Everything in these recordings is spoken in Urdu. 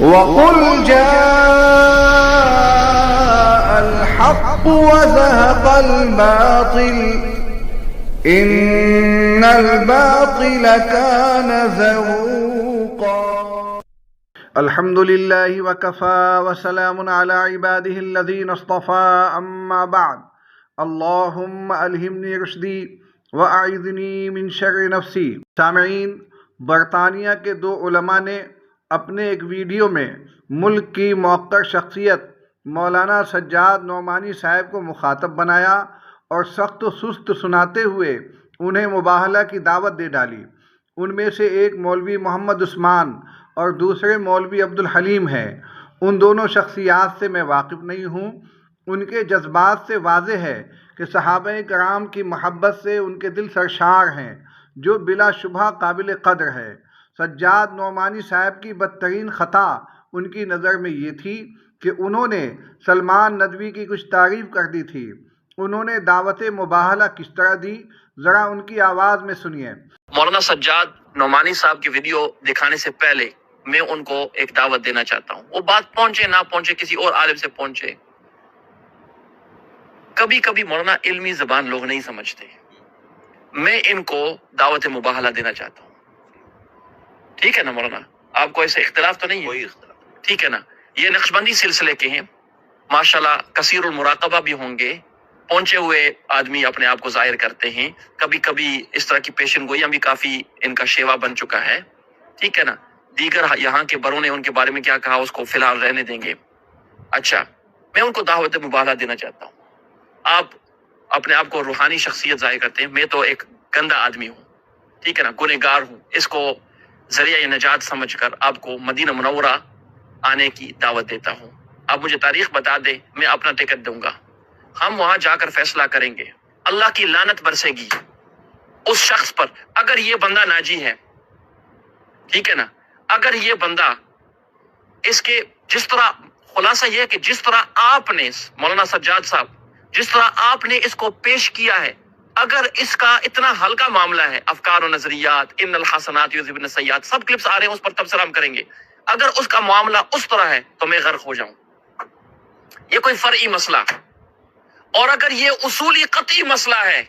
وَقُلْ جَاءَ الْحَقُّ وَزَهَقَ الْبَاطِلُ إِنَّ الْبَاطِلَ كَانَ زَهُوقًا۔ الحمد للہ وکفى وسلام علی عبادہ الذین اصطفى، اما بعد، اللہم الہمنی رشدی واعذنی من شر نفسی۔ سامعین، برطانیہ کے دو علماء نے اپنے ایک ویڈیو میں ملک کی موقر شخصیت مولانا سجاد نعمانی صاحب کو مخاطب بنایا اور سخت و سست سناتے ہوئے انہیں مباہلہ کی دعوت دے ڈالی۔ ان میں سے ایک مولوی محمد عثمان اور دوسرے مولوی عبدالحلیم ہیں۔ ان دونوں شخصیات سے میں واقف نہیں ہوں۔ ان کے جذبات سے واضح ہے کہ صحابہ کرام کی محبت سے ان کے دل سرشار ہیں، جو بلا شبہ قابل قدر ہے۔ سجاد نعمانی صاحب کی بدترین خطا ان کی نظر میں یہ تھی کہ انہوں نے سلمان ندوی کی کچھ تعریف کر دی تھی۔ انہوں نے دعوت مباہلہ کس طرح دی، ذرا ان کی آواز میں سنیے۔ مولانا سجاد نعمانی صاحب کی ویڈیو دکھانے سے پہلے میں ان کو ایک دعوت دینا چاہتا ہوں۔ وہ بات پہنچے نہ پہنچے، کسی اور عالم سے پہنچے، کبھی کبھی مولانا علمی زبان لوگ نہیں سمجھتے۔ میں ان کو دعوت مباہلہ دینا چاہتا ہوں۔ ٹھیک ہے نا مولانا؟ آپ کو ایسے اختلاف تو نہیں ہے؟ کوئی اختلاف، ٹھیک ہے نا؟ یہ نقشبندی سلسلے کے ہیں، ماشاءاللہ کثیر المراقبہ بھی ہوں گے، پہنچے ہوئے آدمی اپنے آپ کو ظاہر کرتے ہیں، کبھی کبھی اس طرح کی پیشن گوئیاں بھی کافی ان کا شیوا بن چکا ہے، ٹھیک ہے نا؟ دیگر یہاں کے بڑوں نے ان کے بارے میں کیا کہا اس کو فی الحال رہنے دیں گے۔ اچھا، میں ان کو دعوت مباہلہ دینا چاہتا ہوں۔ آپ اپنے آپ کو روحانی شخصیت ظاہر کرتے ہیں، میں تو ایک گندا آدمی ہوں، ٹھیک ہے نا؟ گنہگار ہوں۔ اس کو ذریعہ نجات سمجھ کر آپ کو مدینہ منورہ آنے کی دعوت دیتا ہوں۔ آپ مجھے تاریخ بتا دیں، میں اپنا ٹکٹ دوں گا، ہم وہاں جا کر فیصلہ کریں گے۔ اللہ کی لعنت برسے گی اس شخص پر اگر یہ بندہ ناجی ہے، ٹھیک ہے نا؟ اگر یہ بندہ اس کے جس طرح، خلاصہ یہ ہے کہ جس طرح آپ نے مولانا سجاد صاحب، جس طرح آپ نے اس کو پیش کیا ہے، اگر اس کا اتنا ہلکا معاملہ ہے، افکار و نظریات، ان الحسنات یذہبن السیئات، سب کلپس آ رہے ہیں، اس پر تبصرہ ہم کریں گے، اگر اس کا معاملہ اس طرح ہے تو میں غرق ہو جاؤں۔ یہ کوئی فرعی مسئلہ، اور اگر یہ اصولی قطعی مسئلہ ہے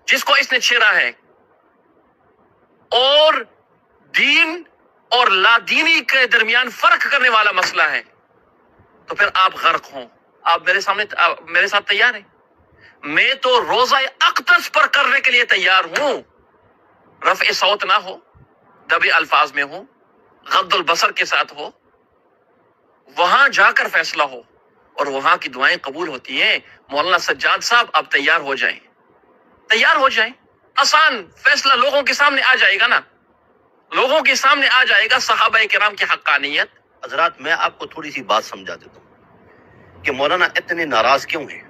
جس کو اس نے چھیڑا ہے، اور دین اور لا دینی کے درمیان فرق کرنے والا مسئلہ ہے، تو پھر آپ غرق ہوں۔ آپ میرے ساتھ تیار ہیں؟ میں تو روزہ اقدس پر کرنے کے لیے تیار ہوں، رفع صوت نہ ہو، دبے الفاظ میں ہو، غض البصر کے ساتھ ہو، وہاں جا کر فیصلہ ہو، اور وہاں کی دعائیں قبول ہوتی ہیں۔ مولانا سجاد صاحب آپ تیار ہو جائیں، تیار ہو جائیں، آسان فیصلہ لوگوں کے سامنے آ جائے گا نا، لوگوں کے سامنے آ جائے گا صحابہ کرام کی حقانیت۔ حضرات، میں آپ کو تھوڑی سی بات سمجھا دیتا ہوں کہ مولانا اتنے ناراض کیوں ہیں۔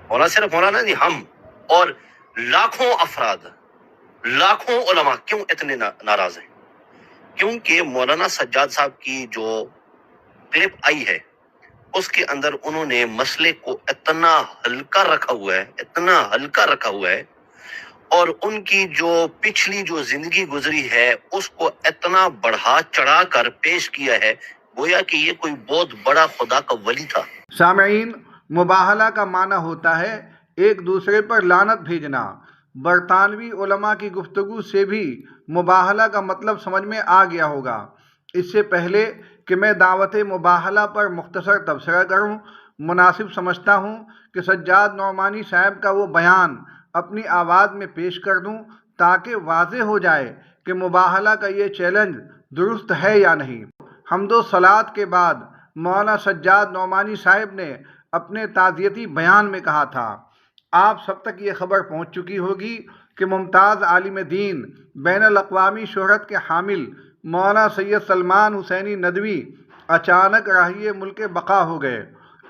مولانا صرف مولانا نہیں، ہم اور لاکھوں افراد، لاکھوں علماء کیوں اتنے ناراض ہیں؟ کیونکہ مولانا سجاد صاحب کی جو کلپ آئی ہے اس کے اندر انہوں نے مسئلے کو اتنا ہلکا رکھا ہوا ہے، اتنا ہلکا رکھا ہوا ہے، اور ان کی جو پچھلی جو زندگی گزری ہے اس کو اتنا بڑھا چڑھا کر پیش کیا ہے، گویا کہ یہ کوئی بہت بڑا خدا کا ولی تھا۔ سامعین، مباہلہ کا معنی ہوتا ہے ایک دوسرے پر لعنت بھیجنا۔ برطانوی علماء کی گفتگو سے بھی مباہلہ کا مطلب سمجھ میں آ گیا ہوگا۔ اس سے پہلے کہ میں دعوت مباہلہ پر مختصر تبصرہ کروں، مناسب سمجھتا ہوں کہ سجاد نعمانی صاحب کا وہ بیان اپنی آواز میں پیش کر دوں تاکہ واضح ہو جائے کہ مباہلہ کا یہ چیلنج درست ہے یا نہیں۔ حمد و صلات کے بعد مولانا سجاد نعمانی صاحب نے اپنے تعزیتی بیان میں کہا تھا، آپ سب تک یہ خبر پہنچ چکی ہوگی کہ ممتاز عالم دین، بین الاقوامی شہرت کے حامل مولانا سید سلمان حسینی ندوی اچانک راہی ملک بقا ہو گئے۔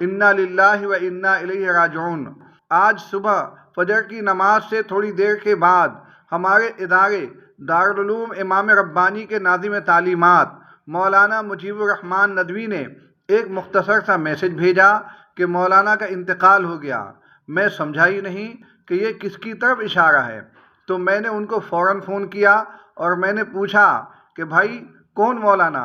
انا للہ و انا الیہ راجعون۔ آج صبح فجر کی نماز سے تھوڑی دیر کے بعد ہمارے ادارے دارالعلوم امام ربانی کے ناظم تعلیمات مولانا مجیب الرحمن ندوی نے ایک مختصر سا میسج بھیجا کہ مولانا کا انتقال ہو گیا۔ میں سمجھا ہی نہیں کہ یہ کس کی طرف اشارہ ہے، تو میں نے ان کو فوراً فون کیا اور میں نے پوچھا کہ بھائی کون مولانا؟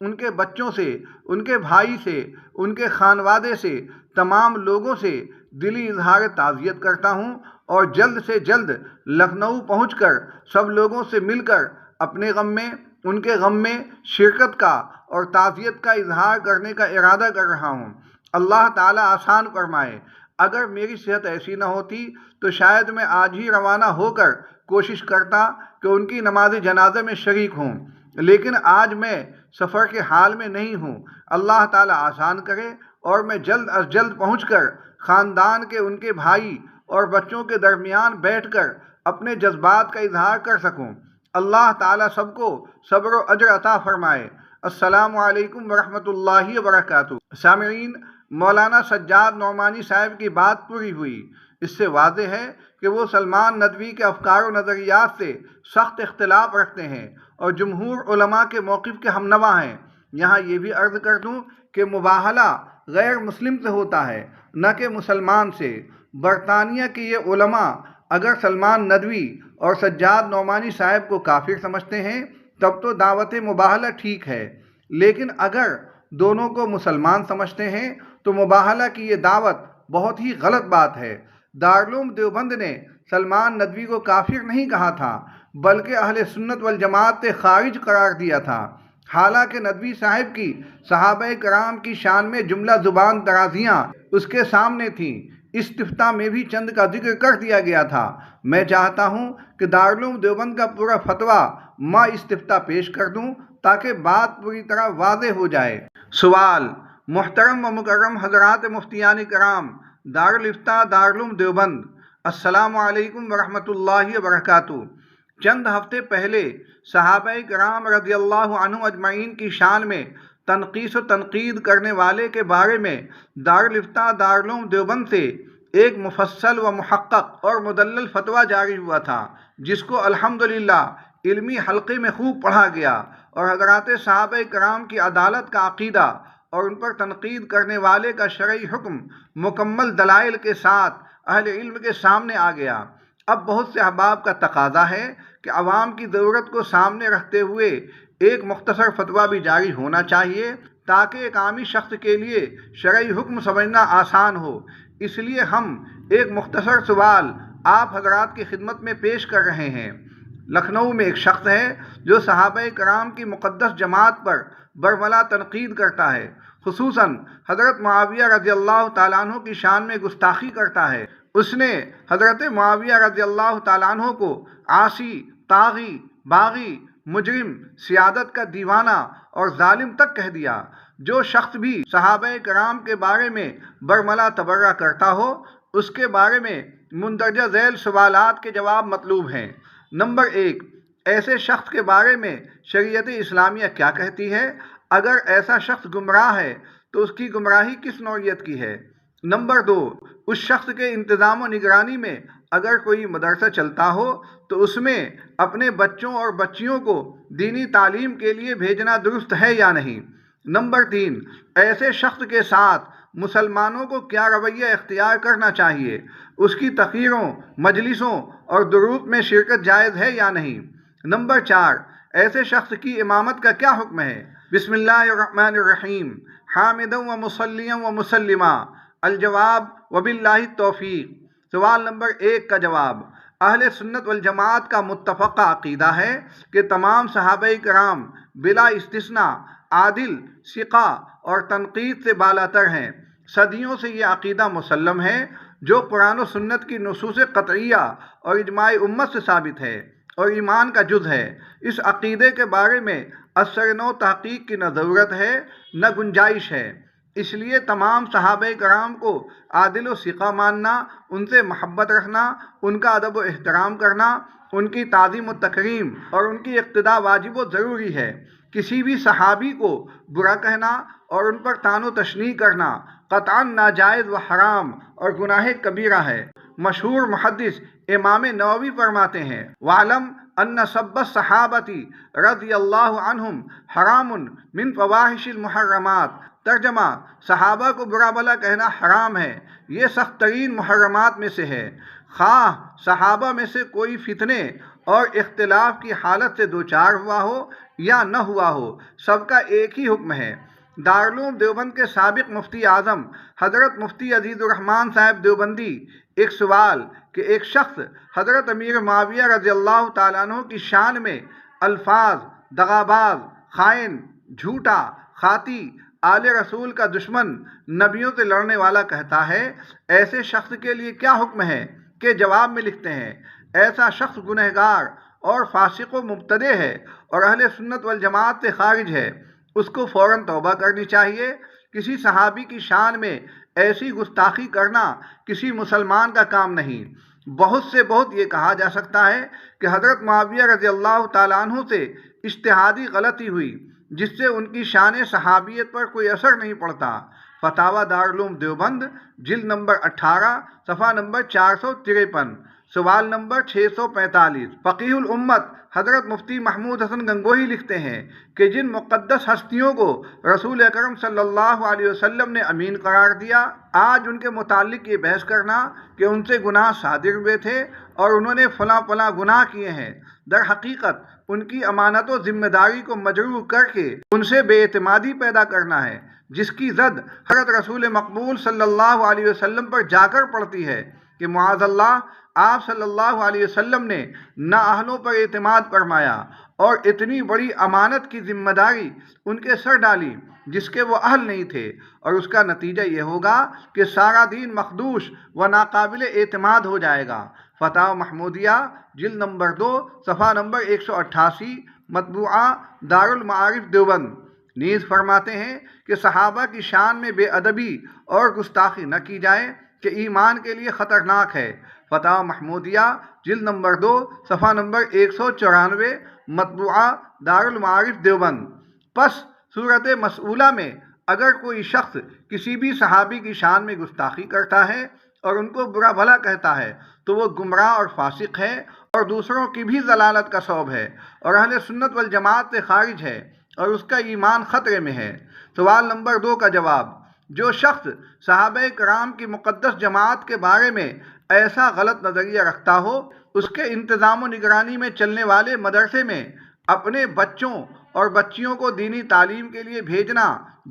ان کے بچوں سے، ان کے بھائی سے، ان کے خانوادے سے، تمام لوگوں سے دلی اظہار تعزیت کرتا ہوں اور جلد سے جلد لکھنؤ پہنچ کر سب لوگوں سے مل کر اپنے غم میں، ان کے غم میں شرکت کا اور تعزیت کا اظہار کرنے کا ارادہ کر رہا ہوں۔ اللہ تعالیٰ آسان فرمائے۔ اگر میری صحت ایسی نہ ہوتی تو شاید میں آج ہی روانہ ہو کر کوشش کرتا کہ ان کی نماز جنازہ میں شریک ہوں، لیکن آج میں سفر کے حال میں نہیں ہوں۔ اللہ تعالیٰ آسان کرے اور میں جلد از جلد پہنچ کر خاندان کے، ان کے بھائی اور بچوں کے درمیان بیٹھ کر اپنے جذبات کا اظہار کر سکوں۔ اللہ تعالیٰ سب کو صبر و اجر عطا فرمائے۔ السلام علیکم ورحمۃ اللہ وبرکاتہ۔ سامعین، مولانا سجاد نعمانی صاحب کی بات پوری ہوئی۔ اس سے واضح ہے کہ وہ سلمان ندوی کے افکار و نظریات سے سخت اختلاف رکھتے ہیں اور جمہور علماء کے موقف کے ہمنوا ہیں۔ یہاں یہ بھی عرض کر دوں کہ مباہلہ غیر مسلم سے ہوتا ہے، نہ کہ مسلمان سے۔ برطانیہ کے یہ علماء اگر سلمان ندوی اور سجاد نعمانی صاحب کو کافر سمجھتے ہیں تب تو دعوت مباہلہ ٹھیک ہے، لیکن اگر دونوں کو مسلمان سمجھتے ہیں تو مباہلہ کی یہ دعوت بہت ہی غلط بات ہے۔ دارالعلوم دیوبند نے سلمان ندوی کو کافر نہیں کہا تھا، بلکہ اہل سنت والجماعت سے خارج قرار دیا تھا۔ حالانکہ ندوی صاحب کی صحابہ کرام کی شان میں جملہ زبان درازیاں اس کے سامنے تھیں۔ استفتاء میں بھی چند کا ذکر کر دیا گیا تھا۔ میں چاہتا ہوں کہ دارالعلوم دیوبند کا پورا فتویٰ میں استفتاء پیش کر دوں تاکہ بات پوری طرح واضح ہو جائے۔ سوال: محترم و مکرم حضرات مفتیان کرام، دارالافتاء دارالعلوم دیوبند، السلام علیکم ورحمۃ اللہ وبرکاتہ۔ چند ہفتے پہلے صحابہ کرام رضی اللہ عنہم اجمعین کی شان میں تنقیص و تنقید کرنے والے کے بارے میں دارالافتاء دارالعلوم دیوبند سے ایک مفصل و محقق اور مدلل فتویٰ جاری ہوا تھا، جس کو الحمدللہ علمی حلقے میں خوب پڑھا گیا اور حضرات صحابہ کرام کی عدالت کا عقیدہ اور ان پر تنقید کرنے والے کا شرعی حکم مکمل دلائل کے ساتھ اہل علم کے سامنے آ گیا۔ اب بہت سے احباب کا تقاضا ہے کہ عوام کی ضرورت کو سامنے رکھتے ہوئے ایک مختصر فتویٰ بھی جاری ہونا چاہیے تاکہ ایک عامی شخص کے لیے شرعی حکم سمجھنا آسان ہو۔ اس لیے ہم ایک مختصر سوال آپ حضرات کی خدمت میں پیش کر رہے ہیں۔ لکھنؤ میں ایک شخص ہے جو صحابہ کرام کی مقدس جماعت پر برملا تنقید کرتا ہے، خصوصاً حضرت معاویہ رضی اللہ تعالیٰ عنہ کی شان میں گستاخی کرتا ہے۔ اس نے حضرت معاویہ رضی اللہ تعالیٰ عنہ کو عاصی، طاغی، باغی، مجرم، سیادت کا دیوانہ اور ظالم تک کہہ دیا۔ جو شخص بھی صحابہ کرام کے بارے میں برملا تبرہ کرتا ہو اس کے بارے میں مندرجہ ذیل سوالات کے جواب مطلوب ہیں۔ نمبر 1، ایسے شخص کے بارے میں شریعت اسلامیہ کیا کہتی ہے؟ اگر ایسا شخص گمراہ ہے تو اس کی گمراہی کس نوعیت کی ہے؟ نمبر 2، اس شخص کے انتظام و نگرانی میں اگر کوئی مدرسہ چلتا ہو تو اس میں اپنے بچوں اور بچیوں کو دینی تعلیم کے لیے بھیجنا درست ہے یا نہیں؟ نمبر 3، ایسے شخص کے ساتھ مسلمانوں کو کیا رویہ اختیار کرنا چاہیے؟ اس کی تقریروں، مجلسوں اور دروس میں شرکت جائز ہے یا نہیں؟ نمبر 4، ایسے شخص کی امامت کا کیا حکم ہے؟ بسم اللہ الرحمن الرحیم، حامدا و مصلیا و مسلما، الجواب وباللہ التوفیق۔ سوال نمبر 1 کا جواب: اہل سنت والجماعت کا متفقہ عقیدہ ہے کہ تمام صحابہ کرام بلا استثناء عادل، ثقہ اور تنقید سے بالاتر ہیں۔ صدیوں سے یہ عقیدہ مسلم ہے جو قرآن و سنت کی نصوص قطعیہ اور اجماع امت سے ثابت ہے اور ایمان کا جز ہے۔ اس عقیدے کے بارے میں اثر نو تحقیق کی نہ ضرورت ہے نہ گنجائش ہے۔ اس لیے تمام صحابہ کرام کو عادل و ثقہ ماننا، ان سے محبت رکھنا، ان کا ادب و احترام کرنا، ان کی تعظیم و تکریم اور ان کی اقتداء واجب و ضروری ہے۔ کسی بھی صحابی کو برا کہنا اور ان پر طعن و تشنیع کرنا قطعاً ناجائز و حرام اور گناہ کبیرہ ہے۔ مشہور محدث امام نووی فرماتے ہیں: وَعْلَمْ أَنَّ سَبَّ الصَّحَابَةِ رضی اللہ عنہم حرام من فواحش المحرمات۔ ترجمہ: صحابہ کو برا بھلا کہنا حرام ہے، یہ سخت ترین محرمات میں سے ہے۔ خواہ صحابہ میں سے کوئی فتنے اور اختلاف کی حالت سے دوچار ہوا ہو یا نہ ہوا ہو، سب کا ایک ہی حکم ہے۔ دارالعلوم دیوبند کے سابق مفتی اعظم حضرت مفتی عزیز الرحمان صاحب دیوبندی ایک سوال کہ ایک شخص حضرت امیر معاویہ رضی اللہ تعالیٰ عنہ کی شان میں الفاظ دغاباز، خائن، جھوٹا، خاطی، آل رسول کا دشمن، نبیوں سے لڑنے والا کہتا ہے، ایسے شخص کے لیے کیا حکم ہے؟ کہ جواب میں لکھتے ہیں، ایسا شخص گنہگار اور فاسق و مبتدع ہے اور اہل سنت والجماعت سے خارج ہے، اس کو فوراً توبہ کرنی چاہیے۔ کسی صحابی کی شان میں ایسی گستاخی کرنا کسی مسلمان کا کام نہیں۔ بہت سے بہت یہ کہا جا سکتا ہے کہ حضرت معاویہ رضی اللہ تعالیٰ عنہ سے اجتہادی غلطی ہوئی جس سے ان کی شان صحابیت پر کوئی اثر نہیں پڑتا۔ فتاوی دارالعلوم دیوبند جلد نمبر 18 صفحہ نمبر 453، سوال نمبر 645۔ فقیہ الامت حضرت مفتی محمود حسن گنگوہی لکھتے ہیں کہ جن مقدس ہستیوں کو رسول اکرم صلی اللہ علیہ وسلم نے امین قرار دیا، آج ان کے متعلق یہ بحث کرنا کہ ان سے گناہ صادر ہوئے تھے اور انہوں نے فلاں فلاں گناہ کیے ہیں، در حقیقت ان کی امانت و ذمہ داری کو مجروح کر کے ان سے بے اعتمادی پیدا کرنا ہے، جس کی زد حضرت رسول مقبول صلی اللہ علیہ وسلم پر جا کر پڑتی ہے کہ معاذ اللہ آپ صلی اللہ علیہ وسلم نے نااہلوں پر اعتماد فرمایا اور اتنی بڑی امانت کی ذمہ داری ان کے سر ڈالی جس کے وہ اہل نہیں تھے، اور اس کا نتیجہ یہ ہوگا کہ سارا دین مخدوش و ناقابل اعتماد ہو جائے گا۔ فتاوی محمودیہ جلد نمبر 2 صفحہ نمبر 188، مطبوعہ دارالمعارف دیوبند۔ نیز فرماتے ہیں کہ صحابہ کی شان میں بے ادبی اور گستاخی نہ کی جائے کہ ایمان کے لیے خطرناک ہے۔ فتاوی محمودیہ جلد نمبر 2 صفحہ نمبر 194، مطبوعہ دارالمعارف دیوبند۔ پس صورت مسئولہ میں اگر کوئی شخص کسی بھی صحابی کی شان میں گستاخی کرتا ہے اور ان کو برا بھلا کہتا ہے تو وہ گمراہ اور فاسق ہے اور دوسروں کی بھی ضلالت کا سبب ہے اور اہل سنت والجماعت سے خارج ہے اور اس کا ایمان خطرے میں ہے۔ سوال نمبر 2 کا جواب، جو شخص صحابہ کرام کی مقدس جماعت کے بارے میں ایسا غلط نظریہ رکھتا ہو، اس کے انتظام و نگرانی میں چلنے والے مدرسے میں اپنے بچوں اور بچیوں کو دینی تعلیم کے لیے بھیجنا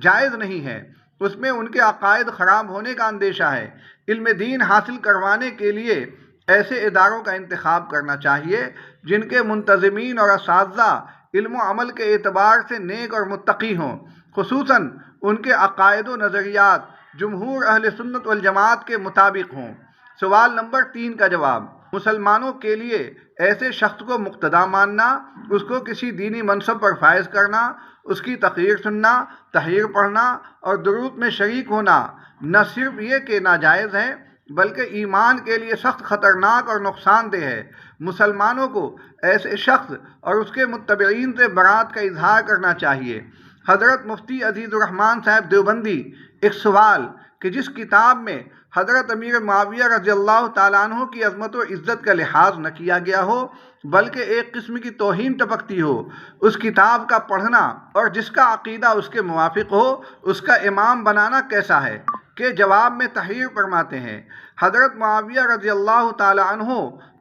جائز نہیں ہے۔ اس میں ان کے عقائد خراب ہونے کا اندیشہ ہے۔ علم دین حاصل کروانے کے لیے ایسے اداروں کا انتخاب کرنا چاہیے جن کے منتظمین اور اساتذہ علم و عمل کے اعتبار سے نیک اور متقی ہوں، خصوصاً ان کے عقائد و نظریات جمہور اہل سنت والجماعت کے مطابق ہوں۔ سوال نمبر 3 کا جواب، مسلمانوں کے لیے ایسے شخص کو مقتدا ماننا، اس کو کسی دینی منصب پر فائز کرنا، اس کی تقریر سننا، تحریر پڑھنا اور درود میں شریک ہونا نہ صرف یہ کہ ناجائز ہے بلکہ ایمان کے لیے سخت خطرناک اور نقصان دہ ہے۔ مسلمانوں کو ایسے شخص اور اس کے متبعین سے برات کا اظہار کرنا چاہیے۔ حضرت مفتی عزیز الرحمان صاحب دیوبندی ایک سوال کہ جس کتاب میں حضرت امیر معاویہ رضی اللہ تعالیٰ عنہ کی عظمت و عزت کا لحاظ نہ کیا گیا ہو بلکہ ایک قسم کی توہین ٹپکتی ہو، اس کتاب کا پڑھنا اور جس کا عقیدہ اس کے موافق ہو اس کا امام بنانا کیسا ہے؟ کے جواب میں تحریر فرماتے ہیں، حضرت معاویہ رضی اللہ تعالیٰ عنہ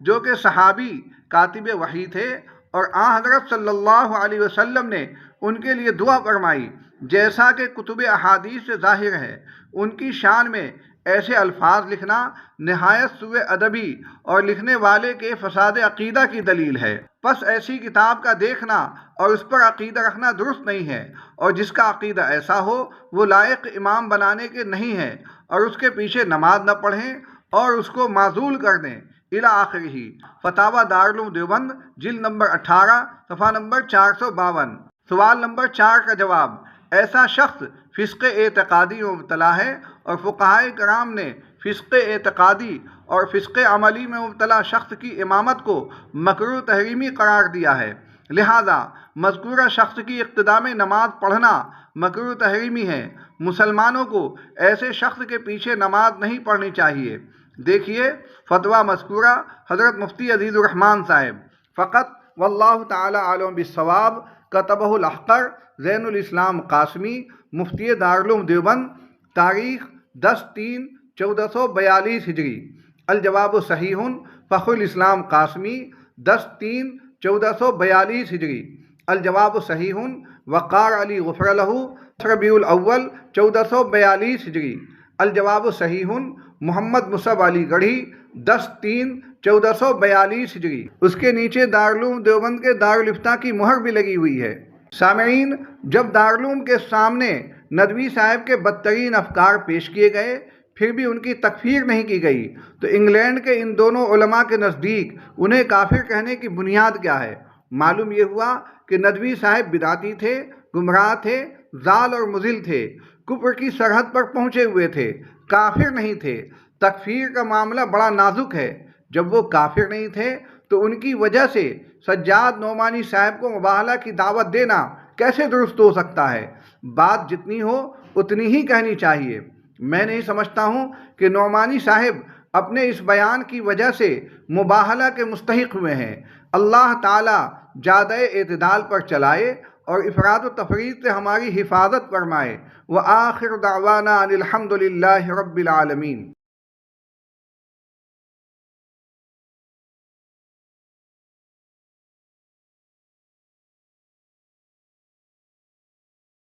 جو کہ صحابی کاتب وحی تھے اور آن حضرت صلی اللہ علیہ وسلم نے ان کے لیے دعا فرمائی جیسا کہ کتب احادیث سے ظاہر ہے، ان کی شان میں ایسے الفاظ لکھنا نہایت سوء ادبی اور لکھنے والے کے فساد عقیدہ کی دلیل ہے۔ پس ایسی کتاب کا دیکھنا اور اس پر عقیدہ رکھنا درست نہیں ہے، اور جس کا عقیدہ ایسا ہو وہ لائق امام بنانے کے نہیں ہے، اور اس کے پیچھے نماز نہ پڑھیں اور اس کو معزول کر دیں الی آخرہ۔ فتاوی دارالعلوم دیوبند جلد نمبر 18 صفحہ نمبر 452۔ سوال نمبر 4 کا جواب، ایسا شخص فسق اعتقادی میں مبتلا ہے اور فقہائے کرام نے فسق اعتقادی اور فسق عملی میں مبتلا شخص کی امامت کو مکروہ تحریمی قرار دیا ہے، لہذا مذکورہ شخص کی اقتداء میں نماز پڑھنا مکروہ تحریمی ہے۔ مسلمانوں کو ایسے شخص کے پیچھے نماز نہیں پڑھنی چاہیے۔ دیکھیے فتویٰ مذکورہ حضرت مفتی عزیز الرحمان صاحب۔ فقط واللہ تعالی عالم بالصواب، کتبہ الاحقر زین الاسلام قاسمی، مفتی دارالعلوم دیوبند، تاریخ 10/3/1442 ہجری۔ الجواب صحیح فخر الاسلام قاسمی، 10/3/1442 ہجری۔ الجواب صحیح وقار علی غفر لہ ربیع الاول 1442 ہجری۔ الجواب صحیح محمد مصعب علی گڑھی 10/3/1442 ہجری۔ اس کے نیچے دارالعلوم دیوبند کے دارالافتاء کی مہر بھی لگی ہوئی ہے۔ سامعین، جب دارالعلوم کے سامنے ندوی صاحب کے بدترین افکار پیش کیے گئے پھر بھی ان کی تکفیر نہیں کی گئی تو انگلینڈ کے ان دونوں علماء کے نزدیک انہیں کافر کہنے کی بنیاد کیا ہے؟ معلوم یہ ہوا کہ ندوی صاحب بدعتی تھے، گمراہ تھے، ضال اور مضل تھے، کفر کی سرحد پر پہنچے ہوئے تھے، کافر نہیں تھے۔ تکفیر کا معاملہ بڑا نازک ہے۔ جب وہ کافر نہیں تھے تو ان کی وجہ سے سجاد نعمانی صاحب کو مباہلہ کی دعوت دینا کیسے درست ہو سکتا ہے؟ بات جتنی ہو اتنی ہی کہنی چاہیے۔ میں نہیں سمجھتا ہوں کہ نعمانی صاحب اپنے اس بیان کی وجہ سے مباہلہ کے مستحق ہوئے ہیں۔ اللہ تعالیٰ جادہ اعتدال پر چلائے اور افراط و تفریط سے ہماری حفاظت فرمائے۔ وآخر دعوانا ان الحمد للہ رب العالمین۔